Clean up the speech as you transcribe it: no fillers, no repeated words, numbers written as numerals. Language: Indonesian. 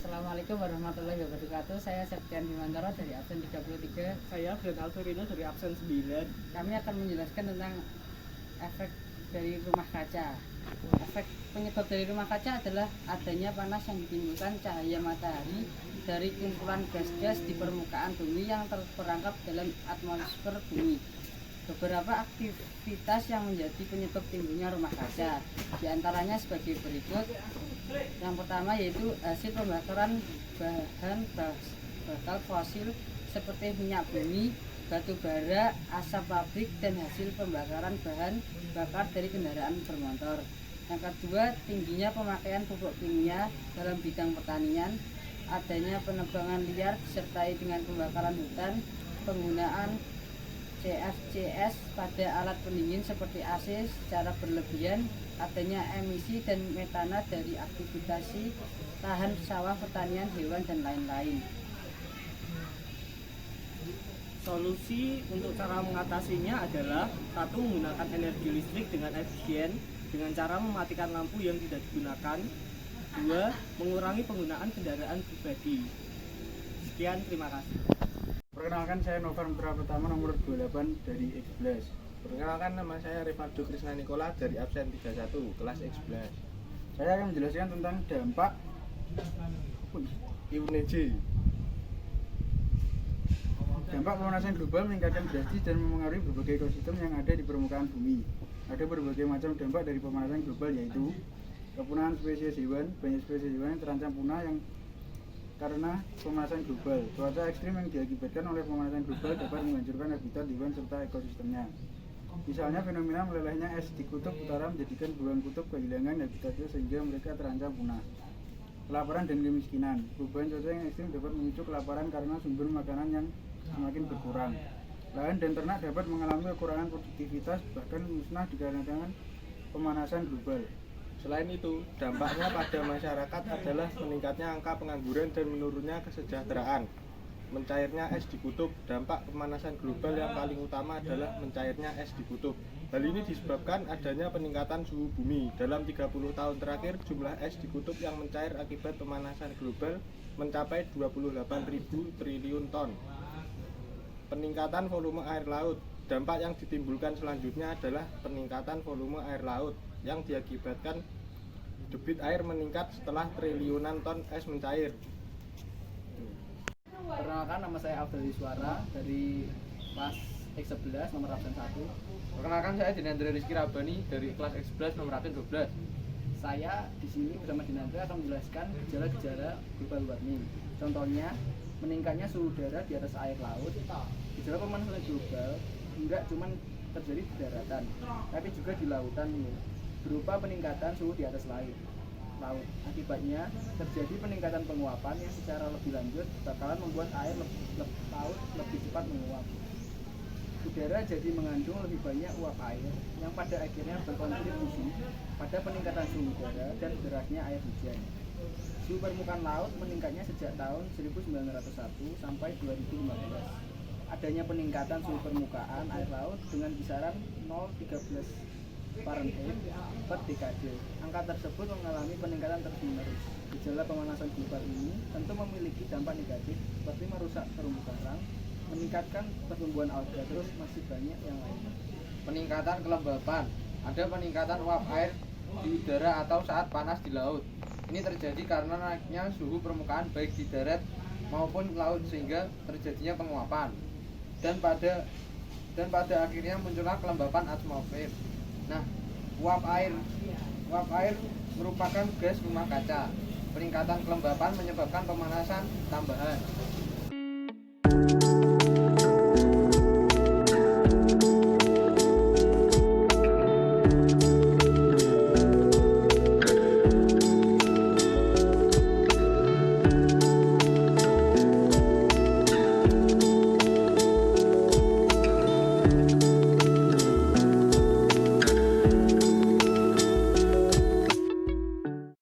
Assalamualaikum warahmatullahi wabarakatuh. Saya Septian Bimantoro dari absen 33. Saya Brian Alverino dari absen 9. Kami akan menjelaskan tentang efek dari rumah kaca. Efek penyebab dari rumah kaca adalah adanya panas yang ditimbulkan cahaya matahari dari kumpulan gas-gas di permukaan bumi yang terperangkap dalam atmosfer bumi. Beberapa aktivitas yang menjadi penyebab timbulnya rumah kaca, diantaranya sebagai berikut. Yang pertama yaitu hasil pembakaran bahan bakar fosil seperti minyak bumi, batu bara, asap pabrik, dan hasil pembakaran bahan bakar dari kendaraan bermotor. Yang kedua, tingginya pemakaian pupuk kimia dalam bidang pertanian, adanya penebangan liar disertai dengan pembakaran hutan, penggunaan CFCs pada alat pendingin seperti AC secara berlebihan, adanya emisi dan metana dari aktivitas lahan sawah, pertanian, hewan, dan lain-lain. Solusi untuk cara mengatasinya adalah satu, menggunakan energi listrik dengan efisien dengan cara mematikan lampu yang tidak digunakan. Dua, mengurangi penggunaan kendaraan pribadi. Sekian, terima kasih. Perkenalkan, saya Novan Putra Pertama nomor 28 dari X11. Perkenalkan, nama saya Rivaldo Krisna Nikola dari absen 31 kelas X11. Saya akan menjelaskan tentang dampak IUNEJ. Dampak pemanasan global meningkatkan drastis dan mempengaruhi berbagai ekosistem yang ada di permukaan bumi. Ada berbagai macam dampak dari pemanasan global, yaitu kepunahan spesies hewan. Banyak spesies hewan yang terancam punah karena pemanasan global. Cuaca ekstrim yang diakibatkan oleh pemanasan global dapat menghancurkan habitat hewan serta ekosistemnya. Misalnya, fenomena melelehnya es di kutub utara menjadikan beruang kutub kehilangan habitatnya sehingga mereka terancam punah. Kelaparan dan kemiskinan. Perubahan cuaca yang ekstrim dapat memicu kelaparan karena sumber makanan yang semakin berkurang. Lahan dan ternak dapat mengalami kekurangan produktivitas, bahkan musnah dikarenakan pemanasan global. Selain itu, dampaknya pada masyarakat adalah meningkatnya angka pengangguran dan menurunnya kesejahteraan. Mencairnya es di kutub. Dampak pemanasan global yang paling utama adalah mencairnya es di kutub. Hal ini disebabkan adanya peningkatan suhu bumi. Dalam 30 tahun terakhir, jumlah es di kutub yang mencair akibat pemanasan global mencapai 28.000 triliun ton. Peningkatan volume air laut. Dampak yang ditimbulkan selanjutnya adalah peningkatan volume air laut yang diakibatkan debit air meningkat setelah triliunan ton es mencair. Perkenalkan, nama saya Abdul Iswara dari kelas X11 nomor absen 1. Perkenalkan, saya Dinandra Rizky Rabani dari kelas X11 nomor absen 12. Saya di sini bersama Dinandra akan menjelaskan gejala-gejala global warming. Contohnya, meningkatnya suhu udara di atas air laut. Gejala pemanasan global enggak cuma terjadi di daratan, tapi juga di lautan ini, berupa peningkatan suhu di atas laut. Akibatnya terjadi peningkatan penguapan yang secara lebih lanjut bakalan membuat air laut lebih cepat menguap. Udara jadi mengandung lebih banyak uap air yang pada akhirnya berkontribusi pada peningkatan suhu udara dan derasnya air hujan. Suhu permukaan laut meningkatnya sejak tahun 1901 sampai 2015. Adanya peningkatan suhu permukaan air laut dengan kisaran 0,13 Fahrenheit per dekade. Angka tersebut mengalami peningkatan terus-menerus. Gejala pemanasan global ini tentu memiliki dampak negatif seperti merusak terumbu karang, meningkatkan pertumbuhan alga, terus masih banyak yang lainnya. Peningkatan kelembapan. Ada peningkatan uap air di udara atau saat panas di laut. Ini terjadi karena naiknya suhu permukaan baik di darat maupun laut sehingga terjadinya penguapan. Dan pada akhirnya muncullah kelembapan atmosfer. Nah, uap air merupakan gas rumah kaca. Peningkatan kelembapan menyebabkan pemanasan tambahan.